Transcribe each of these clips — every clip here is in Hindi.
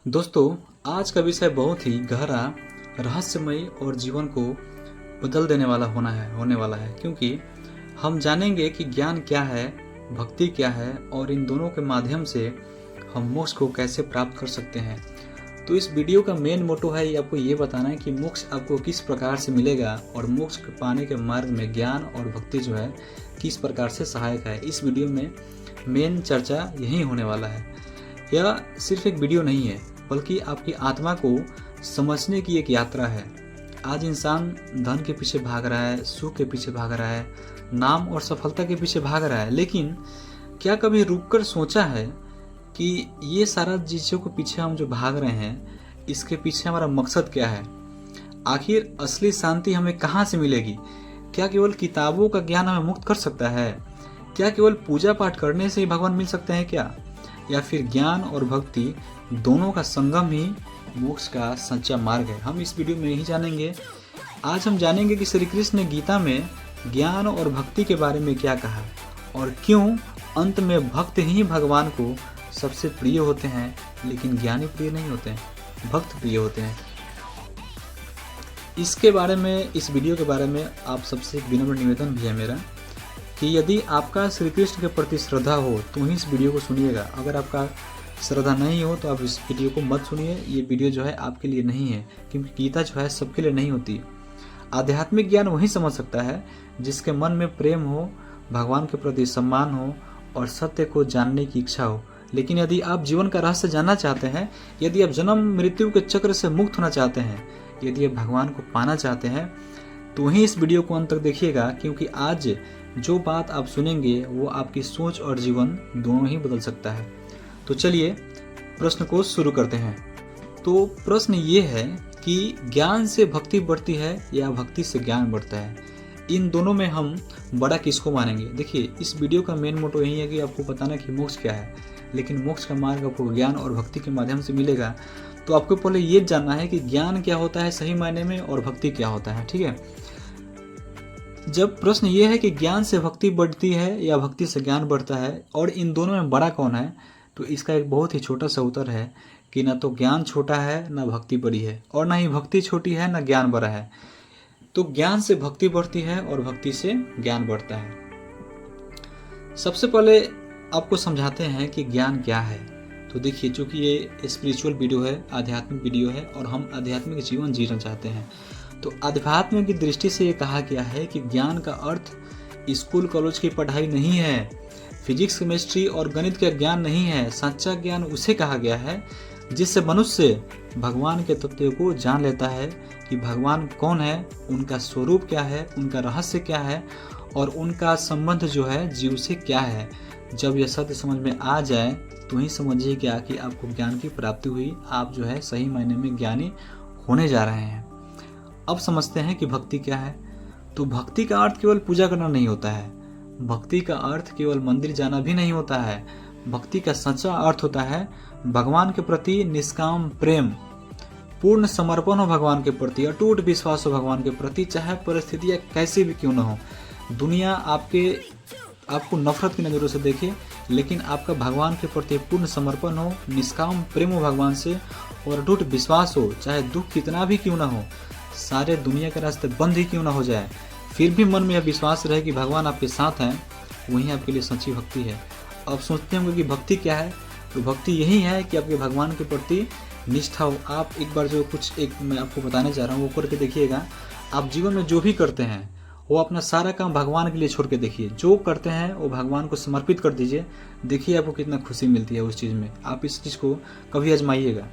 दोस्तों, आज का विषय बहुत ही गहरा, रहस्यमयी और जीवन को बदल देने वाला होने वाला है क्योंकि हम जानेंगे कि ज्ञान क्या है, भक्ति क्या है और इन दोनों के माध्यम से हम मोक्ष को कैसे प्राप्त कर सकते हैं। तो इस वीडियो का मेन मोटो है आपको ये बताना है कि मोक्ष आपको किस प्रकार से मिलेगा और मोक्ष पाने के मार्ग में ज्ञान और भक्ति जो है किस प्रकार से सहायक है। इस वीडियो में मेन चर्चा यही होने वाला है। यह सिर्फ एक वीडियो नहीं है बल्कि आपकी आत्मा को समझने की एक यात्रा है। आज इंसान धन के पीछे भाग रहा है, सुख के पीछे भाग रहा है, नाम और सफलता के पीछे भाग रहा है, लेकिन क्या कभी रुककर सोचा है कि ये सारा चीज़ों के पीछे हम जो भाग रहे हैं इसके पीछे हमारा मकसद क्या है? आखिर असली शांति हमें कहाँ से मिलेगी? क्या केवल किताबों का ज्ञान हमें मुक्त कर सकता है? क्या केवल पूजा पाठ करने से ही भगवान मिल सकते हैं क्या? या फिर ज्ञान और भक्ति दोनों का संगम ही मोक्ष का सच्चा मार्ग है? हम इस वीडियो में यही जानेंगे। आज हम जानेंगे कि श्री कृष्ण ने गीता में ज्ञान और भक्ति के बारे में क्या कहा और क्यों अंत में भक्त ही भगवान को सबसे प्रिय होते हैं, लेकिन ज्ञानी प्रिय नहीं होते हैं, भक्त प्रिय होते हैं। इसके बारे में, इस वीडियो के बारे में आप सबसे एक विनम्र निवेदन भी है मेरा कि यदि आपका श्री कृष्ण के प्रति श्रद्धा हो तो ही इस वीडियो को सुनिएगा। अगर आपका श्रद्धा नहीं हो तो आप इस वीडियो को मत सुनिए। ये वीडियो जो है आपके लिए नहीं है, क्योंकि गीता जो है सबके लिए नहीं होती। आध्यात्मिक ज्ञान वही समझ सकता है जिसके मन में प्रेम हो, भगवान के प्रति सम्मान हो और सत्य को जानने की इच्छा हो। लेकिन यदि आप जीवन का रहस्य जानना चाहते हैं, यदि आप जन्म मृत्यु के चक्र से मुक्त होना चाहते हैं, यदि आप भगवान को पाना चाहते हैं, तो ही इस वीडियो को अंत तक देखिएगा, क्योंकि आज जो बात आप सुनेंगे वो आपकी सोच और जीवन दोनों ही बदल सकता है। तो चलिए प्रश्न को शुरू करते हैं। तो प्रश्न ये है कि ज्ञान से भक्ति बढ़ती है या भक्ति से ज्ञान बढ़ता है? इन दोनों में हम बड़ा किसको मानेंगे? देखिए, इस वीडियो का मेन मोटो यही है कि आपको बताना कि मोक्ष क्या है, लेकिन मोक्ष का मार्ग आपको ज्ञान और भक्ति के माध्यम से मिलेगा। तो आपको पहले ये जानना है कि ज्ञान क्या होता है सही मायने में और भक्ति क्या होता है। ठीक है, जब प्रश्न ये है कि ज्ञान से भक्ति बढ़ती है या भक्ति से ज्ञान बढ़ता है और इन दोनों में बड़ा कौन है, तो इसका एक बहुत ही छोटा सा उत्तर है कि ना तो ज्ञान छोटा है ना भक्ति बड़ी है और ना ही भक्ति छोटी है ना ज्ञान बड़ा है। तो ज्ञान से भक्ति बढ़ती है और भक्ति से ज्ञान बढ़ता है। सबसे पहले आपको समझाते हैं कि ज्ञान क्या है। तो देखिए, चूंकि ये स्पिरिचुअल वीडियो है, आध्यात्मिक वीडियो है और हम आध्यात्मिक जीवन जीना चाहते हैं, तो अध्यात्म की दृष्टि से ये कहा गया है कि ज्ञान का अर्थ स्कूल कॉलेज की पढ़ाई नहीं है, फिजिक्स केमिस्ट्री और गणित का ज्ञान नहीं है। सच्चा ज्ञान उसे कहा गया है जिससे मनुष्य भगवान के तत्व को जान लेता है कि भगवान कौन है, उनका स्वरूप क्या है, उनका रहस्य क्या है और उनका संबंध जो है जीव से क्या है। जब यह सत्य समझ में आ जाए तो ही समझिए क्या कि आपको ज्ञान की प्राप्ति हुई, आप जो है सही मायने में ज्ञानी होने जा रहे हैं। अब समझते हैं कि भक्ति क्या है। तो भक्ति का अर्थ केवल पूजा करना नहीं होता है, भक्ति का अर्थ केवल मंदिर जाना भी नहीं होता है। भक्ति का सच्चा अर्थ होता है भगवान के प्रति निष्काम प्रेम, पूर्ण समर्पण हो भगवान के प्रति, अटूट विश्वास हो भगवान के प्रति, चाहे परिस्थितियां कैसी भी क्यों न हो। दुनिया आपको नफरत की नज़रों से देखे, लेकिन आपका भगवान के प्रति पूर्ण समर्पण हो, निष्काम प्रेम हो भगवान से और अटूट विश्वास हो, चाहे दुख कितना भी क्यों न हो, सारे दुनिया के रास्ते बंद ही क्यों न हो जाए, फिर भी मन में यह विश्वास रहे कि भगवान आपके साथ हैं, वही आपके लिए सच्ची भक्ति है। अब सोचते होंगे कि भक्ति क्या है? तो भक्ति यही है कि आपके भगवान के प्रति निष्ठा हो। आप एक बार जो मैं आपको बताने जा रहा हूँ वो करके देखिएगा। आप जीवन में जो भी करते हैं वो अपना सारा काम भगवान के लिए छोड़ के देखिए। जो करते हैं वो भगवान को समर्पित कर दीजिए, देखिए आपको कितना खुशी मिलती है उस चीज़ में। आप इस चीज़ को कभी आजमाइएगा।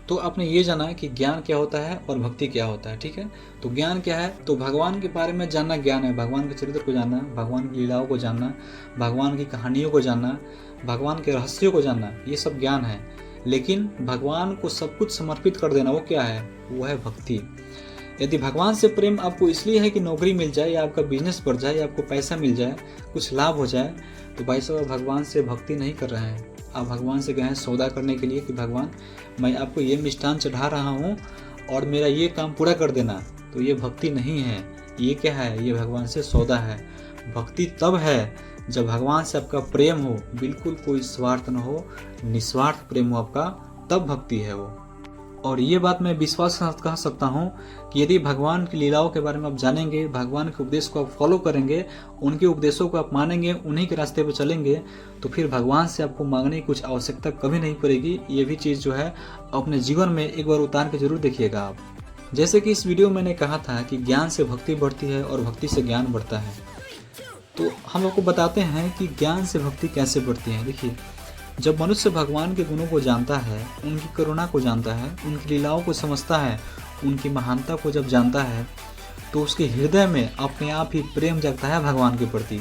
तो आपने ये जाना है कि ज्ञान क्या होता है और भक्ति क्या होता है। ठीक है, तो ज्ञान क्या है? तो भगवान के बारे में जानना ज्ञान है। भगवान के चरित्र को जानना, भगवान की लीलाओं को जानना, भगवान की कहानियों को जानना, भगवान के रहस्यों को जानना, ये सब ज्ञान है। लेकिन भगवान को सब कुछ समर्पित कर देना, वो क्या है? वो है भक्ति। यदि भगवान से प्रेम आपको इसलिए है कि नौकरी मिल जाए या आपका बिजनेस बढ़ जाए या आपको पैसा मिल जाए, कुछ लाभ हो जाए, तो भाई साहब भगवान से भक्ति नहीं कर रहे हैं। आप भगवान से गए हैं सौदा करने के लिए कि भगवान मैं आपको ये मिष्ठान चढ़ा रहा हूँ और मेरा ये काम पूरा कर देना, तो ये भक्ति नहीं है। ये क्या है? ये भगवान से सौदा है। भक्ति तब है जब भगवान से आपका प्रेम हो, बिल्कुल कोई स्वार्थ न हो, निस्वार्थ प्रेम हो आपका तब भक्ति है वो। और ये बात मैं विश्वास के साथ कह सकता हूँ कि यदि भगवान की लीलाओं के बारे में आप जानेंगे, भगवान के उपदेश को आप फॉलो करेंगे, उनके उपदेशों को आप मानेंगे, उन्हीं के रास्ते पर चलेंगे, तो फिर भगवान से आपको मांगने की कुछ आवश्यकता कभी नहीं पड़ेगी। ये भी चीज़ जो है अपने जीवन में एक बार उतार के जरूर देखिएगा आप। जैसे कि इस वीडियो में मैंने कहा था कि ज्ञान से भक्ति बढ़ती है और भक्ति से ज्ञान बढ़ता है, तो हम आपको बताते हैं कि ज्ञान से भक्ति कैसे बढ़ती है। देखिए, जब मनुष्य भगवान के गुणों को जानता है, उनकी करुणा को जानता है, उनकी लीलाओं को समझता है, उनकी महानता को जब जानता है, तो उसके हृदय में अपने आप ही प्रेम जगता है भगवान के प्रति।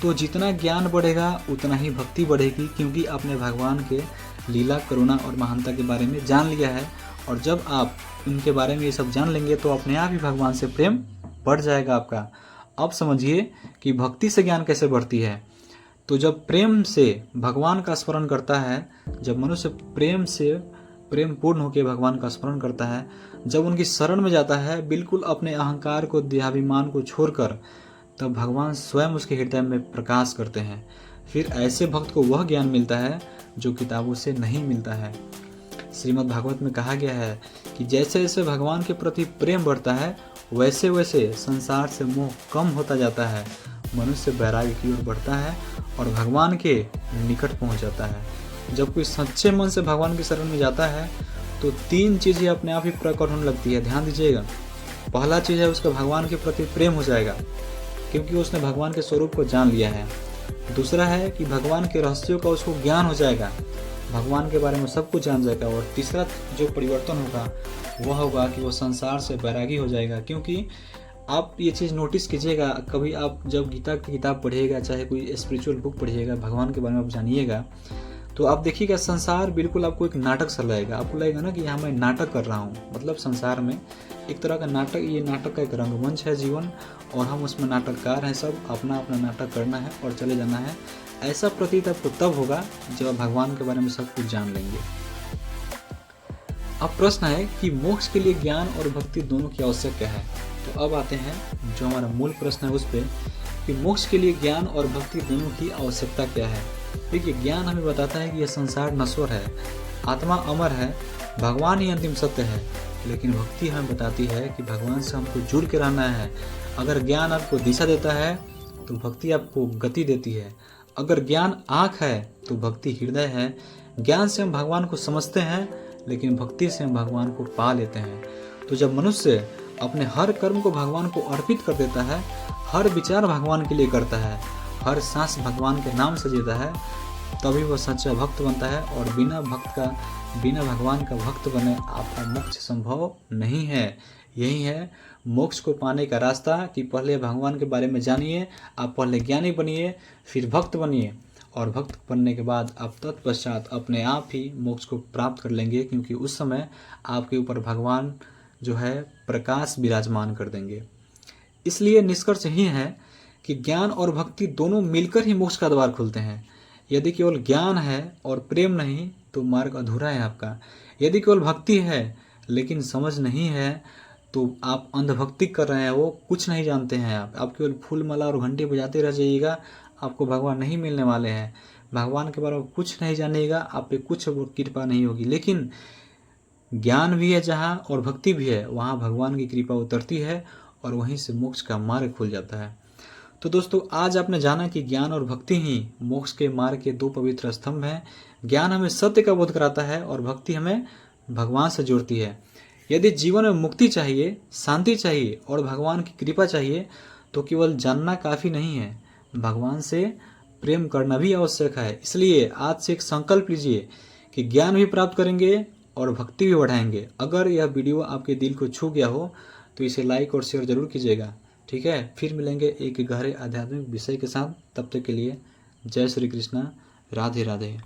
तो जितना ज्ञान बढ़ेगा उतना ही भक्ति बढ़ेगी, क्योंकि आपने भगवान के लीला, करुणा और महानता के बारे में जान लिया है। और जब आप उनके बारे में ये सब जान लेंगे तो अपने आप ही भगवान से प्रेम बढ़ जाएगा आपका। अब समझिए कि भक्ति से ज्ञान कैसे बढ़ती है। तो जब प्रेम से भगवान का स्मरण करता है, जब मनुष्य प्रेम पूर्ण होकर भगवान का स्मरण करता है, जब उनकी शरण में जाता है, बिल्कुल अपने अहंकार को, देहाभिमान को छोड़कर, तब भगवान स्वयं उसके हृदय में प्रकाश करते हैं। फिर ऐसे भक्त को वह ज्ञान मिलता है जो किताबों से नहीं मिलता है। श्रीमद् भागवत में कहा गया है कि जैसे जैसे भगवान के प्रति प्रेम बढ़ता है, वैसे वैसे संसार से मोह कम होता जाता है, मनुष्य वैराग्य की ओर बढ़ता है और भगवान के निकट पहुंच जाता है। जब कोई सच्चे मन से भगवान की शरण में जाता है तो 3 चीज़ें अपने आप ही प्रकट होने लगती है। ध्यान दीजिएगा। पहला चीज़ है उसका भगवान के प्रति प्रेम हो जाएगा, क्योंकि उसने भगवान के स्वरूप को जान लिया है। दूसरा है कि भगवान के रहस्यों का उसको ज्ञान हो जाएगा, भगवान के बारे में सब कुछ जान जाएगा। और तीसरा जो परिवर्तन होगा वह होगा कि वो संसार से वैरागी हो जाएगा। क्योंकि आप ये चीज़ नोटिस कीजिएगा, कभी आप जब गीता की किताब पढ़िएगा, चाहे कोई स्पिरिचुअल बुक पढ़िएगा, भगवान के बारे में आप जानिएगा, तो आप देखिएगा संसार बिल्कुल आपको एक नाटक सा लगेगा। आपको लगेगा ना कि यहाँ मैं नाटक कर रहा हूँ। मतलब संसार में एक तरह का नाटक, ये नाटक का एक रंगमंच है जीवन, और हम उसमें नाटककार हैं। सब अपना अपना नाटक करना है और चले जाना है। ऐसा प्रतीत आपको तब होगा जब आप भगवान के बारे में सब कुछ जान लेंगे। अब प्रश्न है कि मोक्ष के लिए ज्ञान और भक्ति दोनों की आवश्यकता है। तो अब आते हैं जो हमारा मूल प्रश्न है उस पर, कि मोक्ष के लिए ज्ञान और भक्ति दोनों की आवश्यकता क्या है। देखिए, ज्ञान हमें बताता है कि यह संसार नश्वर है, आत्मा अमर है, भगवान ही अंतिम सत्य है। लेकिन भक्ति हमें बताती है कि भगवान से हमको जुड़ के रहना है। अगर ज्ञान आपको दिशा देता है तो भक्ति आपको गति देती है। अगर ज्ञान आँख है तो भक्ति हृदय है। ज्ञान से हम भगवान को समझते हैं, लेकिन भक्ति से हम भगवान को पा लेते हैं। तो जब मनुष्य अपने हर कर्म को भगवान को अर्पित कर देता है, हर विचार भगवान के लिए करता है, हर सांस भगवान के नाम से जीता है, तभी वह सच्चा भक्त बनता है। और बिना भगवान का भक्त बने आपका मोक्ष संभव नहीं है। यही है मोक्ष को पाने का रास्ता, कि पहले भगवान के बारे में जानिए, आप पहले ज्ञानी बनिए, फिर भक्त बनिए, और भक्त बनने के बाद आप तत्पश्चात अपने आप ही मोक्ष को प्राप्त कर लेंगे, क्योंकि उस समय आपके ऊपर भगवान जो है प्रकाश विराजमान कर देंगे। इसलिए निष्कर्ष यही है कि ज्ञान और भक्ति दोनों मिलकर ही मोक्ष का द्वार खोलते हैं। यदि केवल ज्ञान है और प्रेम नहीं तो मार्ग अधूरा है आपका। यदि केवल भक्ति है लेकिन समझ नहीं है तो आप अंधभक्ति कर रहे हैं, वो कुछ नहीं जानते हैं। आप केवल फूल माला और घंटी बजाते रह जाइएगा, आपको भगवान नहीं मिलने वाले हैं। भगवान के बारे में कुछ नहीं जानिएगा, आप पे कुछ कृपा नहीं होगी। लेकिन ज्ञान भी है जहाँ और भक्ति भी है, वहाँ भगवान की कृपा उतरती है और वहीं से मोक्ष का मार्ग खुल जाता है। तो दोस्तों, आज आपने जाना कि ज्ञान और भक्ति ही मोक्ष के मार्ग के 2 पवित्र स्तंभ हैं। ज्ञान हमें सत्य का बोध कराता है और भक्ति हमें भगवान से जोड़ती है। यदि जीवन में मुक्ति चाहिए, शांति चाहिए और भगवान की कृपा चाहिए तो केवल जानना काफ़ी नहीं है, भगवान से प्रेम करना भी आवश्यक है। इसलिए आज से एक संकल्प लीजिए कि ज्ञान भी प्राप्त करेंगे और भक्ति भी बढ़ाएंगे। अगर यह वीडियो आपके दिल को छू गया हो तो इसे लाइक और शेयर जरूर कीजिएगा। ठीक है, फिर मिलेंगे एक गहरे आध्यात्मिक विषय के साथ। तब तक के लिए जय श्री कृष्णा, राधे राधे।